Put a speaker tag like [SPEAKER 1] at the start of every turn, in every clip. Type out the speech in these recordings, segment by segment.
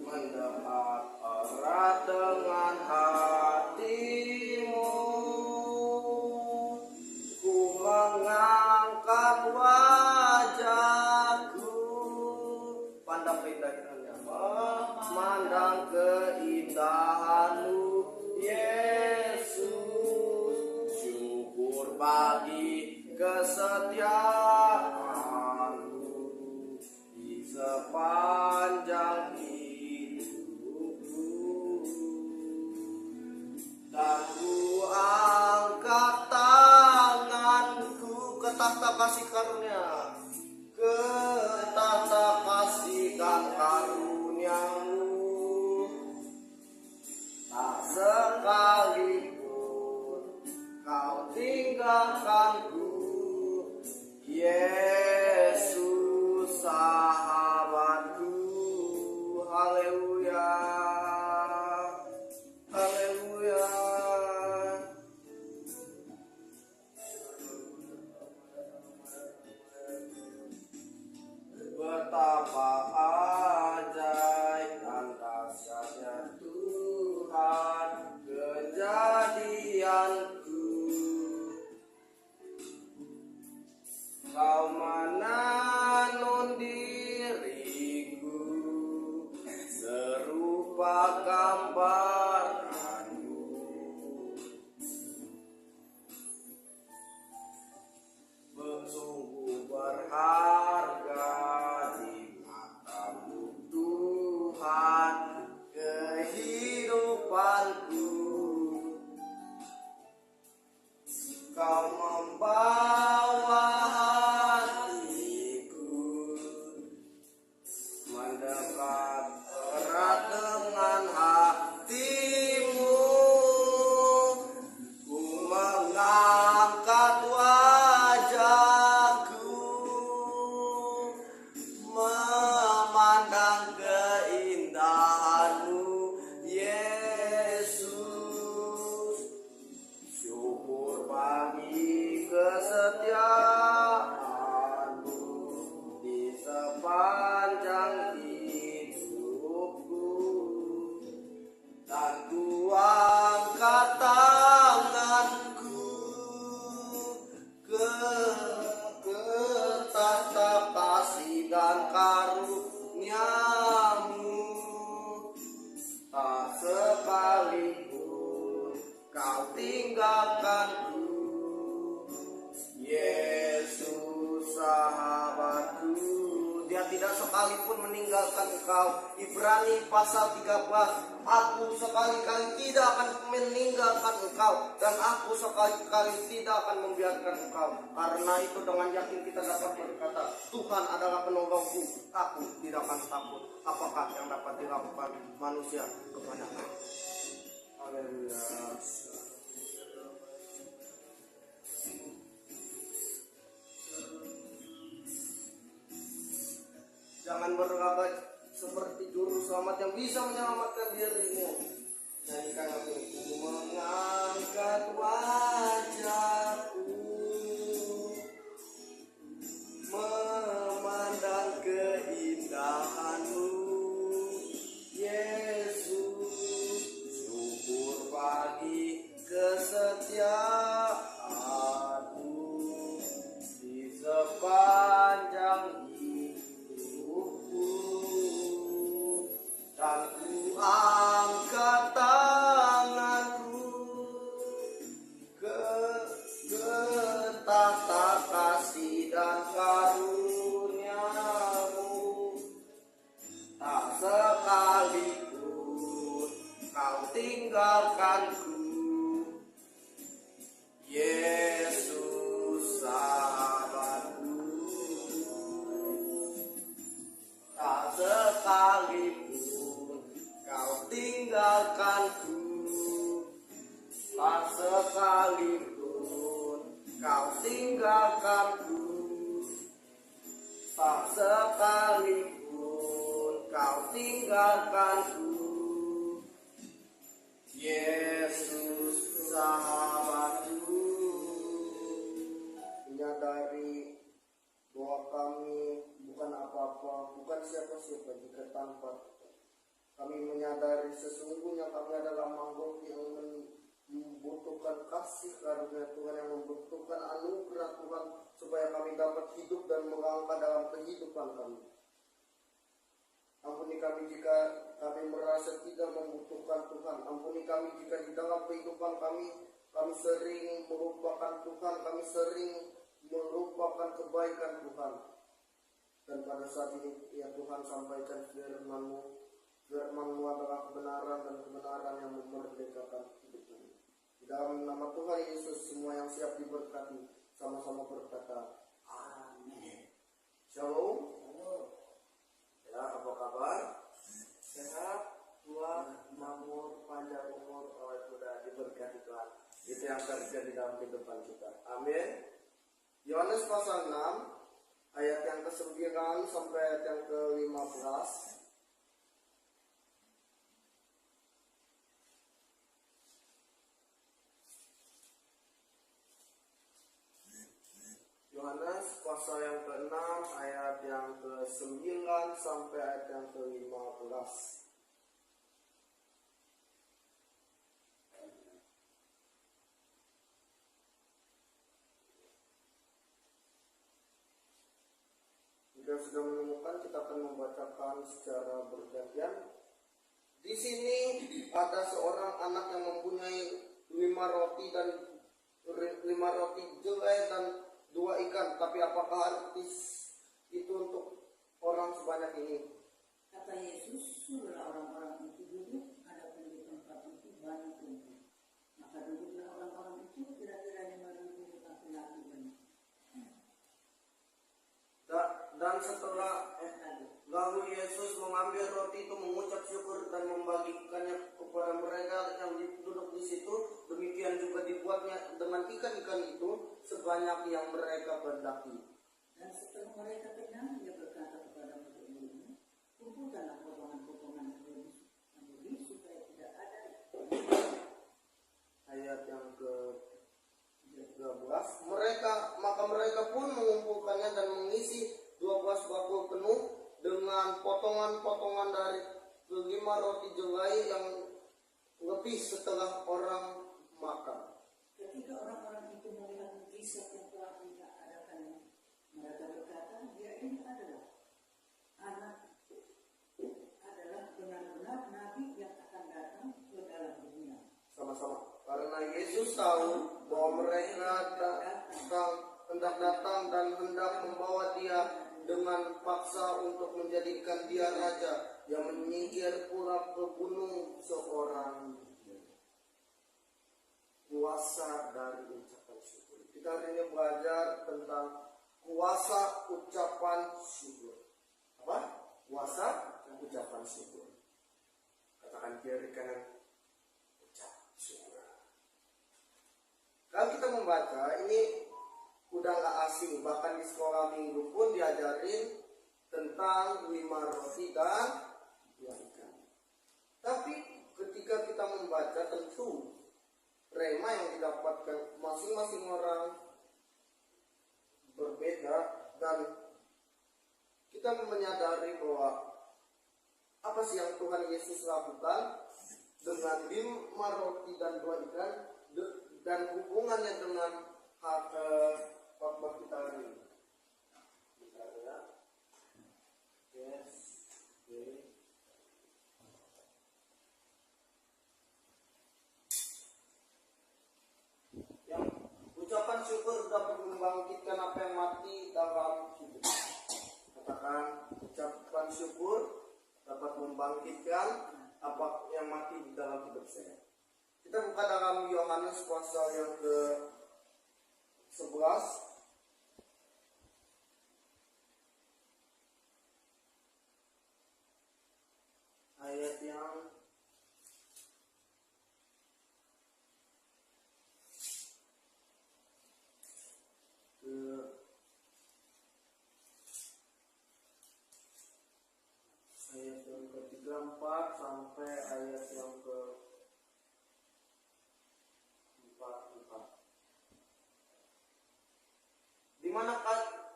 [SPEAKER 1] mendekat erat dengan hatimu. Ku mengangkat wajahku, pandang keindahannya, memandang keindahanmu, Yesus. Syukur bagi kesetiaanmu di sepanjang hidupku. Dan ku angkat tanganku ke tahta kasih karunia, ke tahta kasih dan karuniamu. Tak sekalipun kau tinggalkanku, Yesus sahabatku. Haleluya, haleluya. Betapa ajaib dan dahsyatnya Tuhan kejadianku. Kau menenun diriku serupa gambaranmu. Sungguh berharga di matamu Tuhan kehidupanku. Kau membawa hatiku mendekat erat dengan hatimu. Ku mengangkat wajahku, memandang keindahanmu, Yesus. Syukur bagi kesetiaanmu di sepanjang hidupku. Dan ku angkat tanganku ke tahta kasih dan karuniamu. Tak sekalipun kau tinggalkanku, Yesus sahabatku. Dia tidak sekalipun meninggalkan engkau. Ibrani pasal 13, aku sekali-kali tidak akan meninggalkan engkau, dan aku sekali-kali tidak akan membiarkan engkau. Karena itu dengan yakin kita dapat berkata, Tuhan adalah penolongku, aku tidak akan takut. Apakah yang dapat dilakukan manusia kepada aku? Haleluya. Jangan berkata seperti juru selamat yang bisa menyelamatkan dirimu. Nyanyikan lagu ini. Ku mengangkat wajahku, memandang keindahanmu, Yesus. Syukur bagi kesetiaanmu di sepanjang dan ku angkat tanganku ke tahta kasih dan karuniamu. Tak sekalipun kau tinggalkanku, Yesus sahabatku. Tak sekalipun kau tinggalkanku, tak sekalipun kau tinggalkanku, tak sekalipun kau tinggalkanku, Yesus sahabatku. Menyadari bahwa kami bukan apa-apa, bukan siapa-siapa jika tanpa Kami menyadari sesungguhnya kami adalah makhluk yang membutuhkan kasih karunia Tuhan, yang membutuhkan anugerah Tuhan, supaya kami dapat hidup dan melangkah dalam kehidupan kami. Ampuni kami jika kami merasa tidak membutuhkan Tuhan. Ampuni kami jika di dalam kehidupan kami sering melupakan Tuhan, kami sering melupakan kebaikan Tuhan. Dan pada saat ini ya Tuhan, sampaikan firman-Mu. Firman-Mu adalah kebenaran, dan kebenaran yang memerdekakan hidup kami. Di dalam nama Tuhan Yesus, semua yang siap diberkati sama-sama berkata amin. Shalom. Ya, apa kabar? Sehat, kuat, makmur, panjang umur, sudah diberkati Tuhan. Itu yang terjadi dalam kehidupan kita. Amin. Yohanes pasal 6 ayat yang ke-9 sampai ayat yang ke-15. Yohanes pasal yang ke-6 ayat yang ke-9 sampai ayat yang ke-15. Jika sudah menemukan, kita akan membacakan secara bergantian. Di sini ada seorang anak yang mempunyai 5 roti jelai dan 2 ikan. Tapi apakah arti itu untuk orang sebanyak ini?
[SPEAKER 2] Kata Yesus, suruhlah orang-orang itu duduk, adapun di tempat itu banyak rumput. Maka duduklah orang-orang itu, kira-kira 5.000 laki-laki banyak.
[SPEAKER 1] Dan setelah lalu Yesus mengambil roti itu, mengucap syukur dan membagikannya kepada mereka yang duduk di situ. Demikian juga dibuatnya dengan ikan-ikan itu sebanyak yang mereka kehendaki.
[SPEAKER 2] Dan setelah mereka kenyang, dia berkata kepada murid-muridnya, kumpulkanlah potongan-potongan lebih supaya tidak ada.
[SPEAKER 1] Ayat yang ke-13. Maka mereka pun mengumpulkannya dan mengisi 12 bakul penuh dengan potongan-potongan dari 5 roti jelai yang lebih setelah orang makan.
[SPEAKER 2] Ketika orang-orang itu melihat mukjizat yang telah diadakannya, mereka berkata, dia ini adalah benar-benar nabi yang akan datang ke dalam dunia.
[SPEAKER 1] Sama-sama. Karena Yesus tahu bahwa mereka hendak datang dan hendak membawa dia dengan paksa untuk menjadikan dia raja, yang menyingkir pula ke gunung seorang kuasa dari ucapan syukur. Kita hari ini belajar tentang kuasa ucapan syukur. Apa? Kuasa ucapan syukur. Katakan kiri kanan, ucap syukur. Kalau kita membaca ini udah gak asing, bahkan di sekolah minggu pun diajarin tentang 5 roti dan 2 ikan. Tapi ketika kita membaca, tentu rema yang didapatkan masing-masing orang berbeda, dan kita menyadari bahwa apa sih yang Tuhan Yesus lakukan dengan 5 roti dan 2 ikan dan hubungannya dengan khotbah kita hari ini. Yes. Okay. Yang ucapan syukur dapat membangkitkan apa yang mati dalam hidup. Katakan, ucapan syukur dapat membangkitkan apa yang mati di dalam hidup saya. Kita buka dalam Yohanes pasal yang ke-11. Ayat yang ke-34 sampai ayat yang ke-44. Di manakah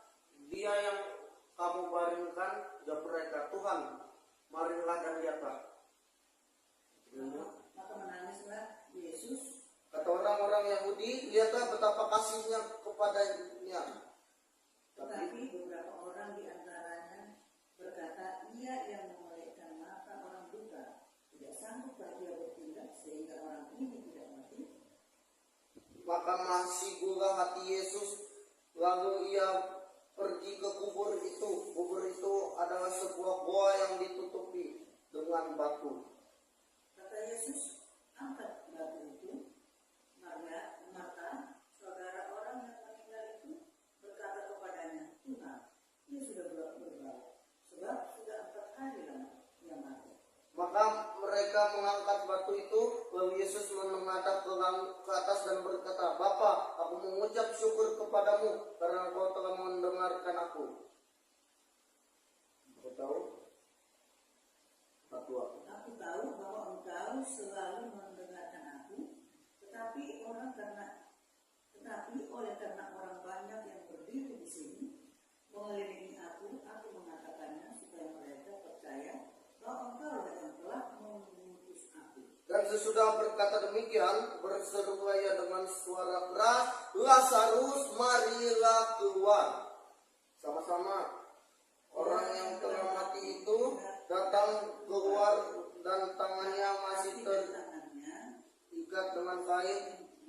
[SPEAKER 1] dia yang kamu baringkan? Jawab mereka, Tuhan, marilah dan lihatlah.
[SPEAKER 2] Maka menangislah Yesus.
[SPEAKER 1] Kata orang-orang Yahudi, lihatlah betapa kasihnya kepadanya.
[SPEAKER 2] Tetapi beberapa orang di antaranya berkata, ia yang memelihara mata orang buta, tidak sanggupkah dia bertindak sehingga orang ini tidak mati?
[SPEAKER 1] Maka masih gula hati Yesus, lalu ia pergi ke kubur itu. Kubur itu adalah sebuah goa yang ditutupi dengan batu.
[SPEAKER 2] Kata Yesus, angkat batu itu. Maka saudara orang yang meninggal itu berkata kepadanya, Tuhan, ia sudah berbau, sebab sudah 4 hari lama ia mati.
[SPEAKER 1] Maka mereka mengangkat batu itu, lalu Yesus menghadap ke atas dan berkata, Bapa, aku mengucap syukur kepadamu karena Engkau telah mendengarkan aku. Aku tahu? Batu aku.
[SPEAKER 2] Aku tahu bahwa engkau selalu mendengarkan aku, tetapi oleh karena orang banyak yang berdiri di sini mengelilingi aku mengatakannya supaya mereka percaya bahwa engkau yang telah mengutus aku.
[SPEAKER 1] Dan sesudah berkata demikian, berserulah ia dengan suara keras, Lazarus, marilah keluar. Sama-sama orang yang telah mati itu datang keluar dan tangannya masih terikat dengan kain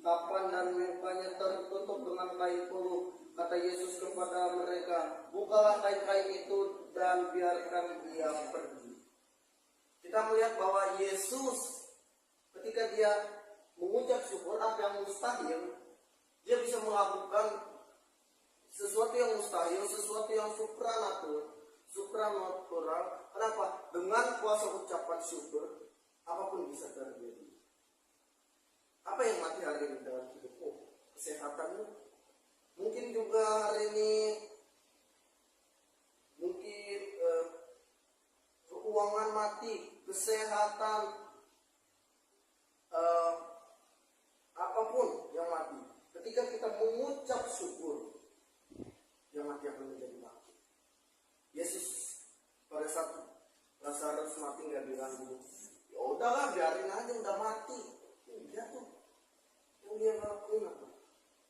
[SPEAKER 1] kapan dan mukanya tertutup dengan kain puluh. Kata Yesus kepada mereka, bukalah kain-kain itu dan biarkan dia pergi. Kita melihat bahwa Yesus ketika dia mengucap syukur, apa yang mustahil, dia bisa melakukan sesuatu yang mustahil, sesuatu yang supranatural. Kenapa? Dengan kuasa ucapan syukur, apapun bisa terjadi. Apa yang mati hari ini dalam hidupmu? Kesehatanmu? Mungkin juga hari ini, mungkin keuangan mati, kesehatan, apapun yang mati. Ketika kita mengucap syukur, yang mati akan menjadi bangkit. Yesus pada saat Lazarus mati nggak bilang dulu, ya udahlah biarin aja udah mati. Enggak tuh. Yang dia lakuin apa?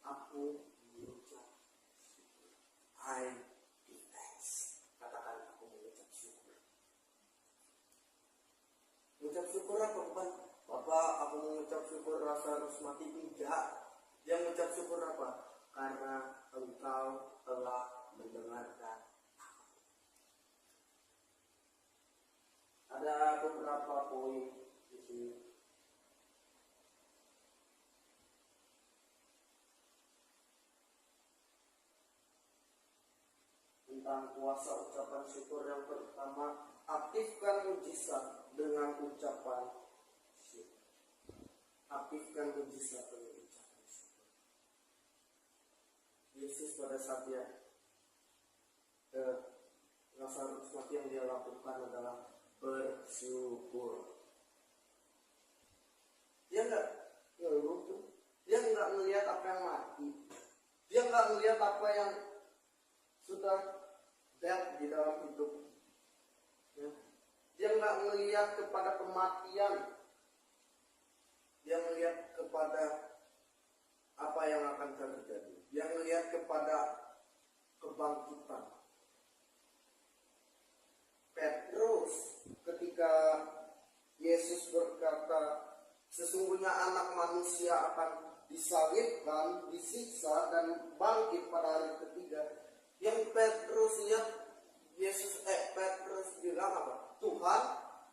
[SPEAKER 1] Aku mengucap syukur. I give thanks. Katakan aku mengucap syukur. Mengucap syukur apa bukan? Bapak, aku mengucap syukur Lazarus mati. Enggak. Dia mengucap syukur apa? Karena engkau telah mendengarkan aku. Ada beberapa poin di sini. Tentang kuasa ucapan syukur. Yang pertama, aktifkan mujizat dengan ucapan syukur. Aktifkan mujizat dengan ucapan syukur. Yesus pada saat dia Lazarus mati, yang dia lakukan adalah bersyukur. Dia nggak ngeluh tuh. Dia nggak melihat apa yang mati. Dia nggak melihat apa yang sudah dead di dalam hidup. Ya. Dia nggak melihat kepada kematian. Dia melihat kepada apa yang akan terjadi. Dia melihat kepada kebangkitan. Petrus ketika Yesus berkata, sesungguhnya anak manusia akan disalibkan, disiksa, dan bangkit pada hari ketiga. Yang Petrus lihat Petrus bilang apa? Tuhan,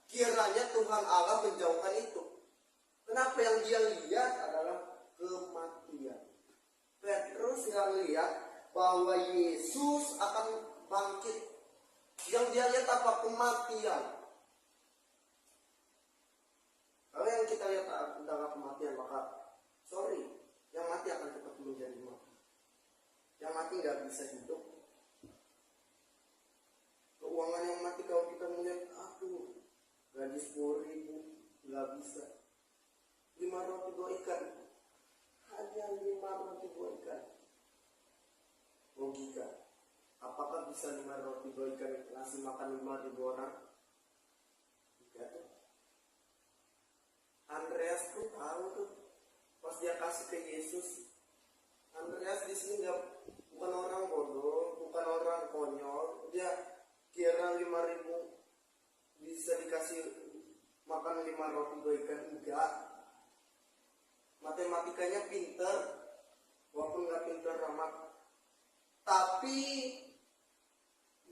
[SPEAKER 1] kiranya Tuhan Allah menjauhkan itu. Kenapa? Yang dia lihat adalah kematian. Petrus yang lihat bahwa Yesus akan bangkit. Yang dia lihat apa? Kematian. Kalau yang kita lihat adalah kematian, maka sorry, yang mati akan tetap menjadi mati. Yang mati nggak bisa hidup. Keuangan yang mati kalau kita melihat, gaji 10.000 nggak bisa. 5 roti 2 ikan, hanya 5 roti 2 ikan. Logika, apakah bisa 5 roti 2 ikan ngasih makan 5.000 orang? Enggak tuh. kasih ke Yesus. Andreas di sini bukan orang bodoh, bukan orang konyol. Dia kira 5.000 bisa dikasih makan 5 roti 2 ikan, enggak. Matematikanya pinter, walaupun nggak pinter amat, tapi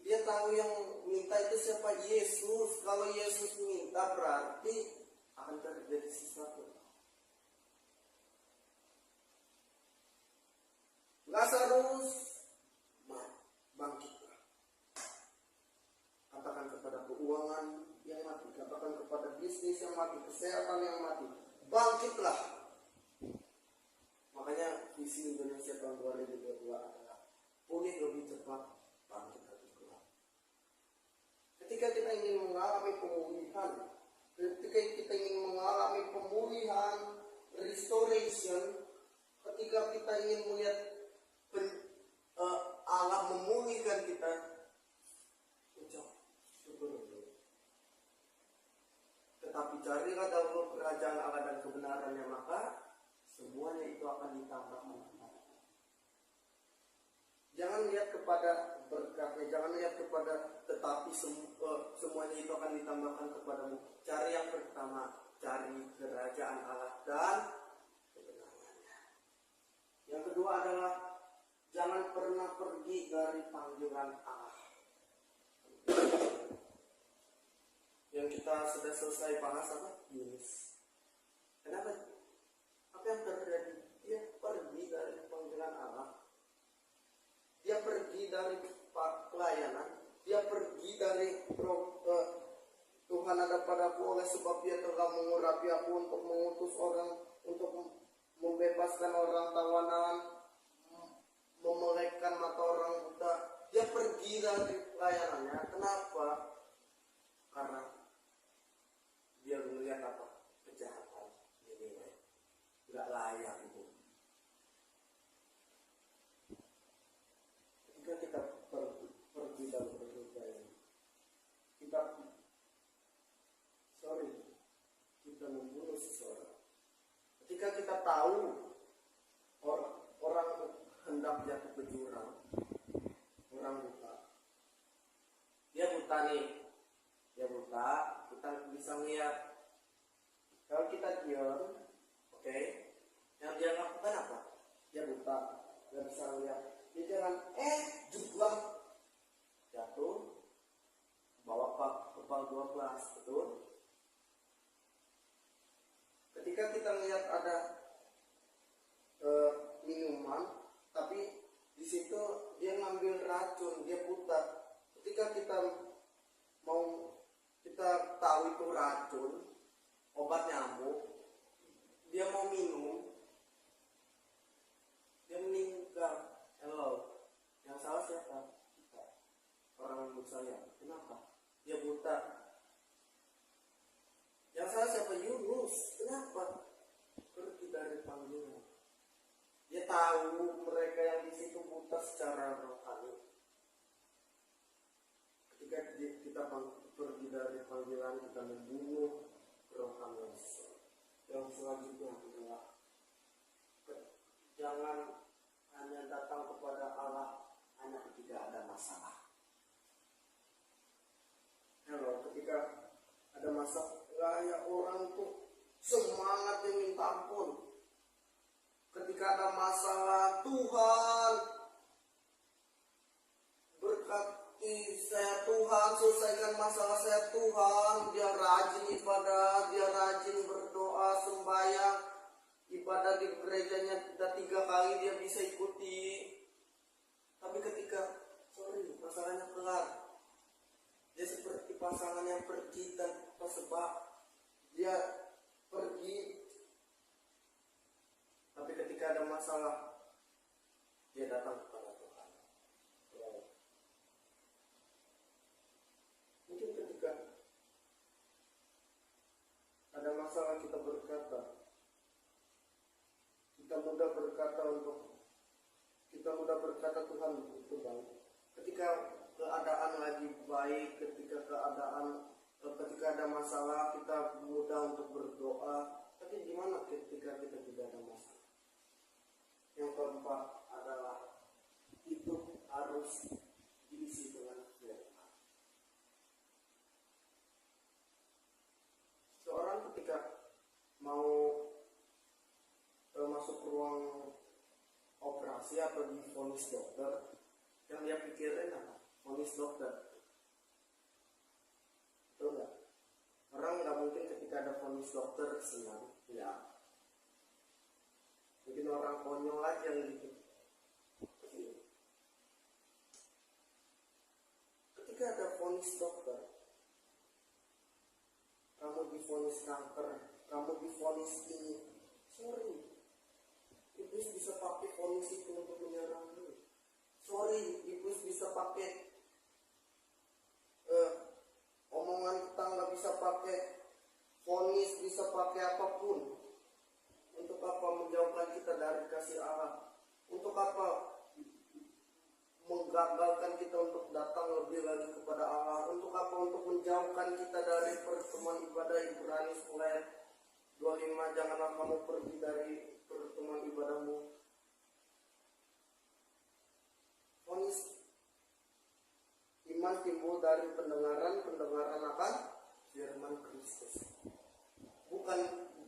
[SPEAKER 1] dia tahu yang minta itu siapa? Yesus. Kalau Yesus minta berarti akan terjadi sesuatu. Lazarus bangkitlah. Katakan kepada keuangan yang mati, katakan kepada bisnis yang mati, kesehatan yang mati, bangkitlah. Makanya visi Indonesia tahun 2022 adalah pulih lebih cepat, bangkit lebih kuat. Ketika kita ingin mengalami pemulihan, ketika kita ingin mengalami pemulihan, restoration, ketika kita ingin melihat Allah memulihkan kita, ucap syukur. Tetapi carilah dahulu kerajaan Allah dan kebenarannya, maka semuanya itu akan ditambahkan. Jangan lihat kepada berkatnya, jangan lihat kepada tetapi semuanya itu akan ditambahkan kepadamu. Cari yang pertama, cari kerajaan Allah dan kebenarannya. Yang kedua adalah jangan pernah pergi dari panggilan Allah. Yang kita sudah selesai bahas apa? Yunus. Kenapa? Apa yang terjadi? Dia pergi dari panggilan Allah. Dia pergi dari pelayanan. Dia pergi dari Tuhan ada padaku oleh sebab dia telah mengurapi aku untuk mengutus orang, untuk membebaskan orang tawanan, memelekkan mata orang buta. Dia pergi dari pelayanannya. Kenapa? Karena dia melihat apa? Kejahatan. Ini nggak layak itu. Ketika kita pergi dalam berdoa, kita membunuh seseorang. Ketika kita tahu orang hendak jatuh ke jurang, orang buta, dia buta nih, kita bisa melihat. Kalau kita diam, oke, yang dia lakukan apa? Dia buta, nggak bisa melihat. Dia jangan jublah jatuh, bawa kepala 12, betul? Ketika kita lihat ada minuman, tapi di situ dia ngambil racun, dia buta. Ketika kita tahu itu racun, obat nyamuk, dia mau minum, dia meninggal. Hello, yang salah siapa? Kita, orang yang saya. Kenapa? Dia buta. Yang salah siapa? Yunus. Kenapa? Pergi dari panggilan. Dia tahu mereka yang di situ buta secara rohani. Ketika kita pergi dari panggilan, kita membunuh rohani. Yang selanjutnya adalah jangan hanya datang kepada Allah hanya ketika ada masalah. Kalau ketika ada masalah, ya orang tuh semangat yang minta ampun. Ketika ada masalah, Tuhan berkati saya, Tuhan selesaikan masalah saya, Tuhan. Dia rajin ibadah, dia rajin berdoa, sembahyang, ibadah di gerejanya sudah 3 kali dia bisa ikuti. Tapi ketika masalahnya kelar, dia seperti pasangan yang pergi tanpa sebab. Dia pergi, tapi ketika ada masalah, dia datang kepada Tuhan. Mungkin ketika ada masalah kita berkata, kita mudah berkata Tuhan itu baik. Ketika keadaan lagi baik, ketika ada masalah, kita mudah untuk berdoa. Tapi gimana ketika kita tidak ada masalah? Yang keempat adalah hidup harus diisi dengan firman. Seorang ketika mau masuk ruang operasi atau divonis dokter, yang dia pikirin apa? Vonis dokter. Betul nggak? Orang nggak mungkin ketika ada vonis dokter senang, ya. Mungkin orang konyol aja gitu. Ketika ada vonis dokter, kamu divonis kanker, kamu divonis ini, sorry, iblis bisa pakai vonis itu untuk menyerangmu. Sorry, iblis bisa pakai omongan tetangga, bisa pakai vonis, bisa pakai apapun. Untuk apa? Menjauhkan kita dari kasih Allah. Untuk apa? Menggagalkan kita untuk datang lebih lagi kepada Allah. Untuk apa? Untuk menjauhkan kita dari pertemuan ibadah. Ibrani 10:25, janganlah kamu pergi dari pertemuan ibadahmu. Vonis iman timbul dari pendengaran akan firman Kristus. Bukan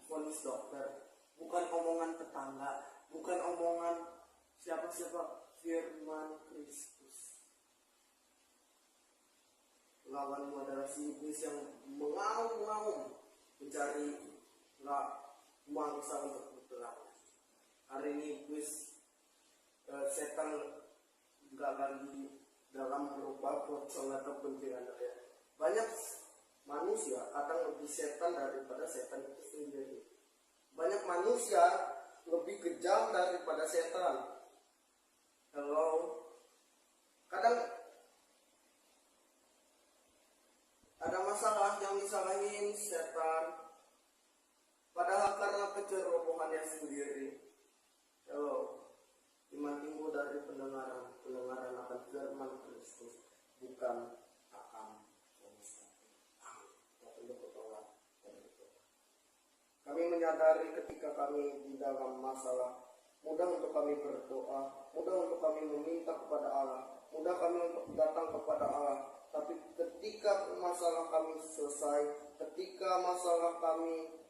[SPEAKER 1] vonis dokter, bukan omongan tetangga, bukan omongan siapa-siapa, firman Kristus. Lawanmu adalah si iblis yang mengaum-ngaum mencari mangsa untuk berperang. Hari ini iblis, setan nggak lagi dalam berupa pocong atau kuntilanak ya. Banyak manusia akan lebih setan daripada setan itu sendiri. Banyak manusia lebih kejam daripada setan. Kalau kadang ada masalah yang disalahin setan, padahal karena kecerobohannya sendiri. Kalau iman timbul dari pendengaran akan firman Kristus, bukan akan vonis. Kami menyadari ketika kami di dalam masalah, mudah untuk kami berdoa, mudah untuk kami meminta kepada Allah, mudah kami untuk datang kepada Allah. Tapi ketika masalah kami selesai, ketika masalah kami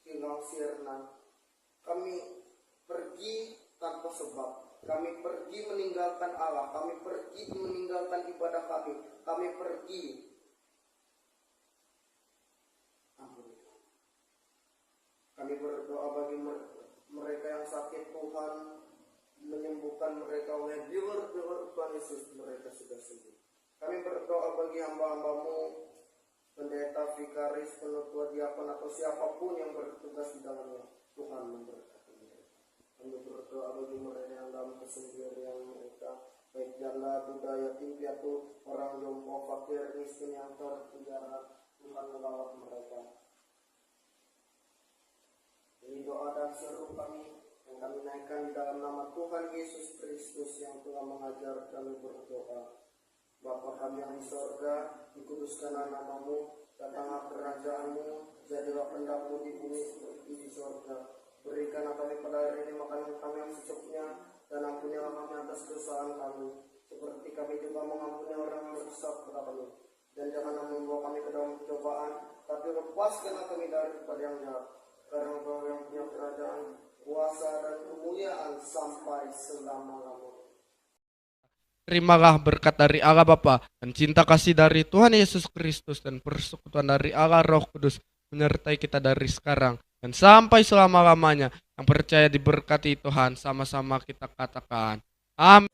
[SPEAKER 1] hilang sirna, kami pergi tanpa sebab. Kami pergi meninggalkan Allah, kami pergi meninggalkan ibadah kami pergi. Kami berdoa bagi mereka yang sakit, Tuhan menyembuhkan mereka oleh dealer Tuhan Yesus, mereka sudah sembuh. Kami berdoa bagi hamba-hambamu, pendeta, vikaris, penutua, diakon atau siapapun yang bertugas di dalamnya, Tuhan memberkati. Kami berdoa bagi mereka yang dalam kesendirian mereka, baik janda, duda, yatim, piatu, orang jompo, fakir, miskin yang terpenjara. Tuhan melawat mereka. Ini doa dan seru kami yang kami naikkan di dalam nama Tuhan Yesus Kristus yang telah mengajar kami berdoa. Bapa kami yang di sorga, dikuduskanlah namamu, datanglah kerajaanmu, jadilah kehendak-Mu di bumi seperti di sorga. Berikanlah kami pada hari ini makanan kami yang secukupnya, dan ampunilah kami atas kesalahan kami, seperti kami juga mengampuni orang yang berdosa kepada kami. Dan janganlah membawa kami ke dalam pencobaan, tapi lepaskanlah kami daripada yang jahat. Karena Engkau yang punya kerajaan, kuasa dan kemuliaan sampai selama-lamanya.
[SPEAKER 3] Terimalah berkat dari Allah Bapa dan cinta kasih dari Tuhan Yesus Kristus dan persekutuan dari Allah Roh Kudus menyertai kita dari sekarang dan sampai selama-lamanya. Yang percaya diberkati Tuhan, sama-sama kita katakan amin.